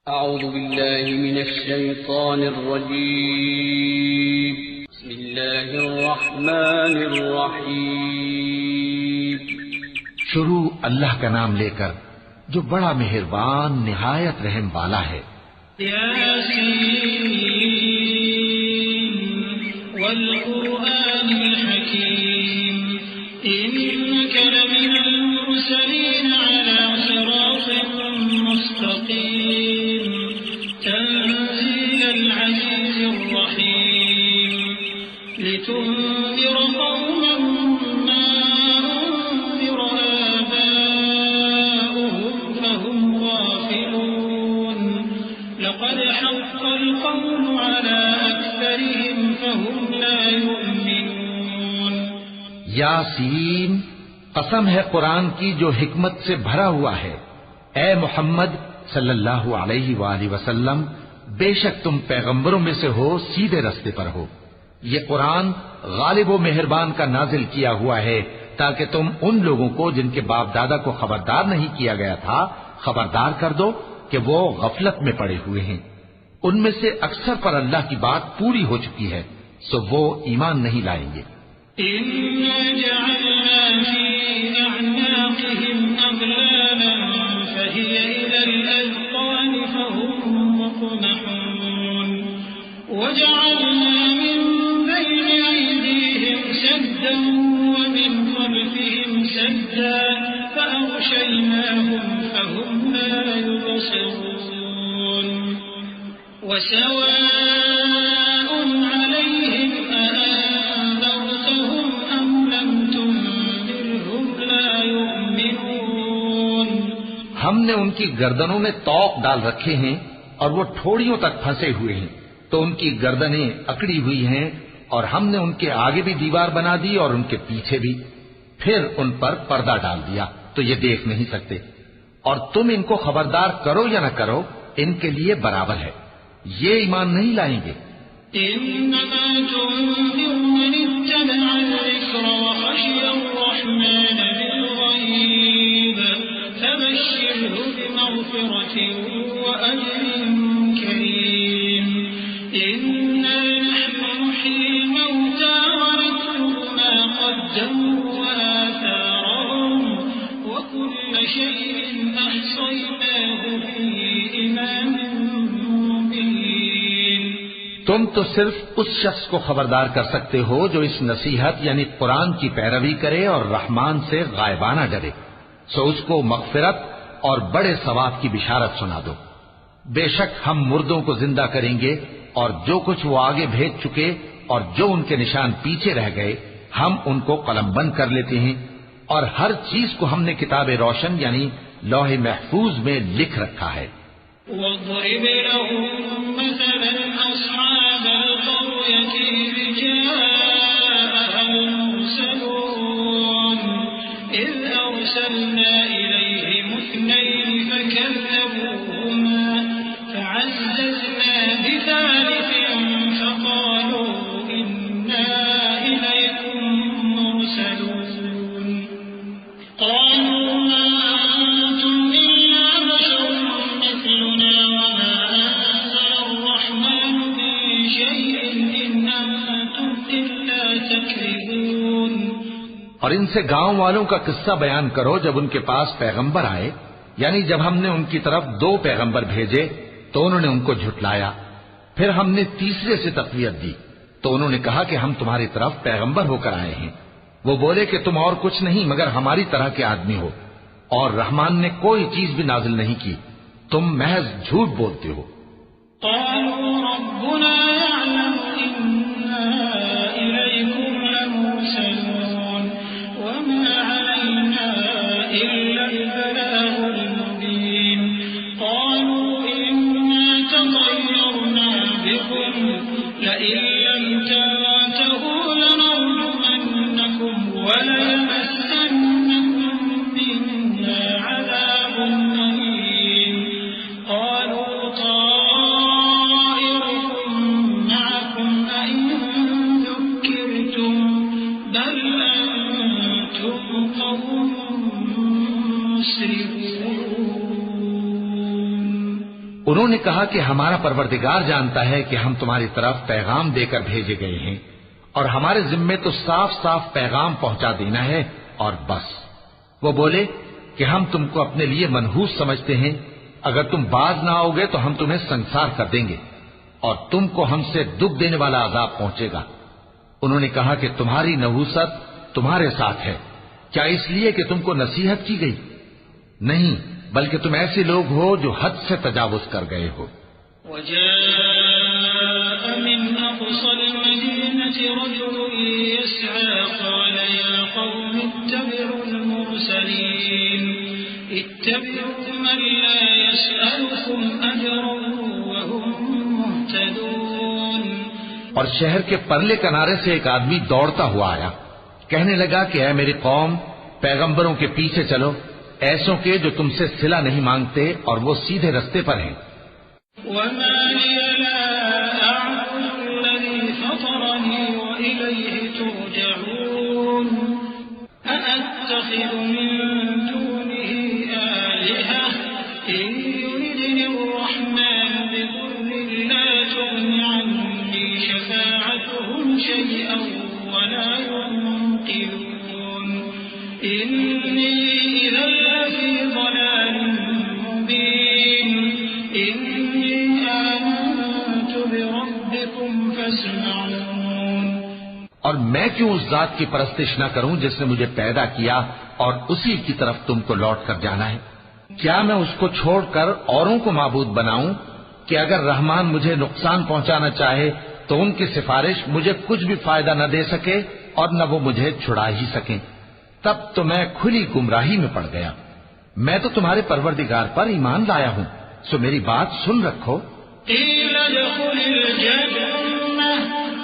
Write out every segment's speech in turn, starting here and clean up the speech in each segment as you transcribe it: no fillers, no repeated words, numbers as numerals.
أعوذ بالله من الشيطان الرجيم بسم الله الرحمن الرحيم شروع اللہ کا نام لے کر جو بڑا مہربان نہایت رحم والا ہے۔ یاسین والقرآن الحکیم إنك لمن المرسلين على صراط مستقيم تنزيل العزيز الرحيم لتنذر قوما ما أنذر آباؤهم فهم غافلون لقد حق القول على أكثرهم فهم لا يؤمنون۔ یاسین، قسم ہے قرآن کی جو حکمت سے بھرا ہوا ہے۔ اے محمد صلی اللہ علیہ وآلہ وسلم، بے شک تم پیغمبروں میں سے ہو، سیدھے رستے پر ہو۔ یہ قرآن غالب و مہربان کا نازل کیا ہوا ہے تاکہ تم ان لوگوں کو جن کے باپ دادا کو خبردار نہیں کیا گیا تھا خبردار کر دو کہ وہ غفلت میں پڑے ہوئے ہیں۔ ان میں سے اکثر پر اللہ کی بات پوری ہو چکی ہے، سو وہ ایمان نہیں لائیں گے۔ إنا جعلنا في أعناقهم أغلالا فهي إلى الأذقان فهم مقمحون وجعلنا من بين أيديهم سدا ومن خلفهم سدا فأغشيناهم فهم لا يبصرون وسواء عليهم أأنذرتهم أم لم تنذرهم لا يؤمنون۔ ہم نے ان کی گردنوں میں طوق ڈال رکھے ہیں اور وہ ٹھوڑیوں تک پھنسے ہوئے ہیں، تو ان کی گردنیں اکڑی ہوئی ہیں، اور ہم نے ان کے آگے بھی دیوار بنا دی اور ان کے پیچھے بھی، پھر ان پر پردہ ڈال دیا تو یہ دیکھ نہیں سکتے۔ اور تم ان کو خبردار کرو یا نہ کرو، ان کے لیے برابر ہے، یہ ایمان نہیں لائیں گے۔ إنما تنذر من اتبع الذكر وخشي الرحمن بالغيب فبشره بمغفرة وأجر كريم إنا نحن نحيي الموتى ونكتب ما قدموا وآثارهم وكل شيء أحصيناه في إمام مبين۔ تم تو صرف اس شخص کو خبردار کر سکتے ہو جو اس نصیحت یعنی قرآن کی پیروی کرے اور رحمان سے غائبانہ ڈرے، سو اس کو مغفرت اور بڑے ثواب کی بشارت سنا دو۔ بے شک ہم مردوں کو زندہ کریں گے، اور جو کچھ وہ آگے بھیج چکے اور جو ان کے نشان پیچھے رہ گئے ہم ان کو قلم بند کر لیتے ہیں، اور ہر چیز کو ہم نے کتاب روشن یعنی لوح محفوظ میں لکھ رکھا ہے۔ واضرب لهم مثلا أصحاب القرية إذ جاءها المرسلون إذ أرسلنا إليهم اثنين فكذبوهما فعززنا بثالث فقالوا إنا إليكم مرسلون قالوا ما أنتم إلا بشر مثلنا وما أنزل الرحمن من شيء إن أنتم إلا تكذبون۔ اور ان سے گاؤں والوں کا قصہ بیان کرو جب ان کے پاس پیغمبر آئے، یعنی جب ہم نے ان کی طرف 2 پیغمبر بھیجے تو انہوں نے ان کو جھٹلایا، پھر ہم نے تیسرے سے تقویت دی تو انہوں نے کہا کہ ہم تمہاری طرف پیغمبر ہو کر آئے ہیں۔ وہ بولے کہ تم اور کچھ نہیں مگر ہماری طرح کے آدمی ہو، اور رحمان نے کوئی چیز بھی نازل نہیں کی، تم محض جھوٹ بولتے ہو۔ قالوا ربنا يعلم إنا إليكم لمرسلون وما علينا إلا البلاغ المبين قالوا إنا تطيرنا بكم لئن لم تنتهوا لنرجمنكم وليمسنكم منا عذاب أليم قالوا طائركم معكم أئن ذكرتم بل أنتم قوم مسرفون۔ انہوں نے کہا کہ ہمارا پروردگار جانتا ہے کہ ہم تمہاری طرف پیغام دے کر بھیجے گئے ہیں اور ہمارے ذمے تو صاف صاف پیغام پہنچا دینا ہے اور بس۔ وہ بولے کہ ہم تم کو اپنے لیے منحوس سمجھتے ہیں، اگر تم باز نہ آؤ گے تو ہم تمہیں سنسار کر دیں گے اور تم کو ہم سے دکھ دینے والا عذاب پہنچے گا۔ انہوں نے کہا کہ تمہاری نحوست تمہارے ساتھ ہے، کیا اس لیے کہ تم کو نصیحت کی گئی؟ نہیں، بلکہ تم ایسے لوگ ہو جو حد سے تجاوز کر گئے ہو۔ وجاء من أقصى المدينة رجل يسعى قال يا قوم اتبعوا المرسلين اتبعوا من لا يسألكم أجرا وهم مهتدون۔ اور شہر کے پرلے کنارے سے ایک آدمی دوڑتا ہوا آیا، کہنے لگا کہ اے میری قوم، پیغمبروں کے پیچھے چلو، ایسوں کے جو تم سے صلہ نہیں مانگتے اور وہ سیدھے رستے پر ہیں۔ وما لي لا أعبد الذي فطرني وإليه ترجعون أأتخذ من دونه آلهة إن يردني الرحمن بضر لا تغن عني شفاعتهم شيئا ولا ينقذون إني إذا لفي ضلال مبين إني آمنت بربكم فاسمعون۔ اور میں کیوں اس ذات کی پرستش نہ کروں جس نے مجھے پیدا کیا اور اسی کی طرف تم کو لوٹ کر جانا ہے؟ کیا میں اس کو چھوڑ کر اوروں کو معبود بناؤں کہ اگر رحمان مجھے نقصان پہنچانا چاہے تو ان کی سفارش مجھے کچھ بھی فائدہ نہ دے سکے اور نہ وہ مجھے چھڑا ہی سکیں؟ تب تو میں کھلی گمراہی میں پڑ گیا۔ میں تو تمہارے پروردگار پر ایمان لایا ہوں، سو میری بات سن رکھو۔ قيل ادخل الجنة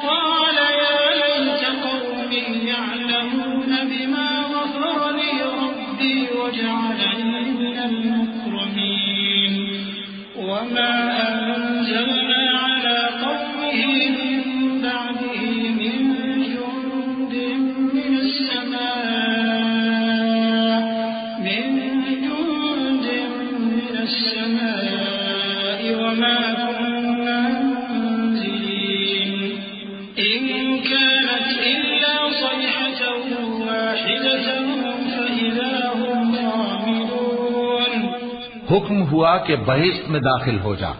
قال يا ليت قومي يعلمون بما غفر لي ربي وجعلني من المكرمين وما أنزلنا على قومه من بعده من جند من السماء وما كنا منزلين إن كانت إلا صيحة واحدة فإذا هم خامدون۔ حکم ہوا کہ بہشت میں داخل ہو جا۔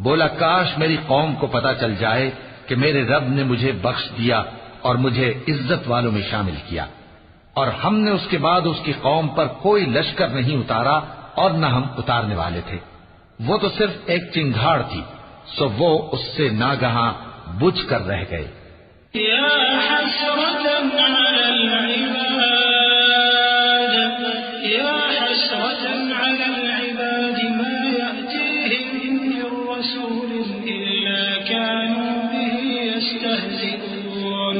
بولا کاش میری قوم کو پتا چل جائے کہ میرے رب نے مجھے بخش دیا اور مجھے عزت والوں میں شامل کیا، اور ہم نے اس کے بعد اس کی قوم پر کوئی لشکر نہیں اتارا اور نہ ہم اتارنے والے تھے۔ وہ تو صرف ایک چنگھاڑ تھی، سو وہ اس سے ناگہاں بجھ کر رہ گئے۔ يا حسرة على العباد يا حسرة على العباد ما يأتيهم من رسول إلا كانوا به يستهزئون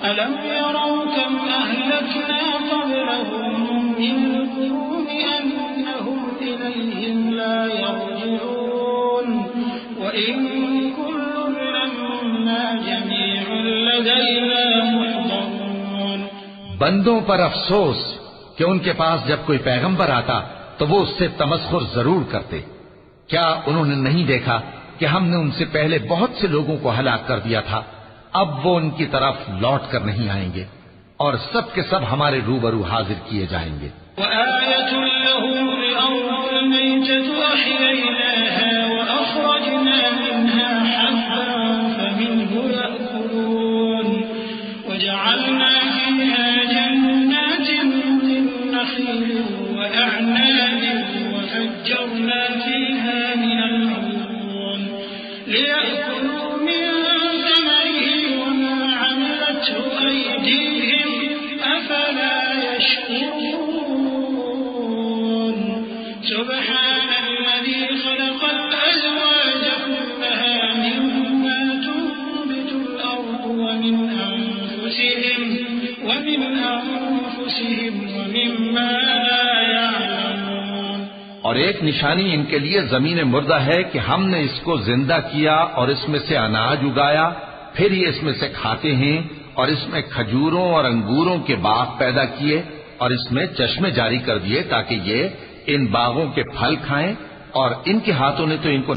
ألم يروا كم أهلكنا قبلهم من القرون أنهم إليهم لا يرجعون وإن كل لما جميع لدينا محضرون۔ بندوں پر افسوس کہ ان کے پاس جب کوئی پیغمبر آتا تو وہ اس سے تمسخر ضرور کرتے۔ کیا انہوں نے نہیں دیکھا کہ ہم نے ان سے پہلے بہت سے لوگوں کو ہلاک کر دیا تھا؟ اب وہ ان کی طرف لوٹ کر نہیں آئیں گے اور سب کے سب ہمارے روبرو حاضر کیے جائیں گے۔ وآية لهم الأرض الميتة أحييناها وأخرجنا منها حبا فمنه يأكلون وجعلنا فيها جنات من نخيل وأعناب وفجرنا فيها من العيون ليأكلوا من ثمره وما عملته أيديهم أفلا يشكرون سبحان الذي خلق الأزواج كلها مما تنبت الأرض ومن أنفسهم ومما لا يعلمون۔ اور ایک نشانی ان کے لیے زمین مردہ ہے کہ ہم نے اس کو زندہ کیا اور اس میں سے اناج اگایا، پھر یہ اس میں سے کھاتے ہیں، اور اس میں کھجوروں اور انگوروں کے باغ پیدا کیے اور اس میں چشمے جاری کر دیے تاکہ یہ ان باغوں کے پھل کھائیں اور ان کے ہاتھوں نے تو ان کو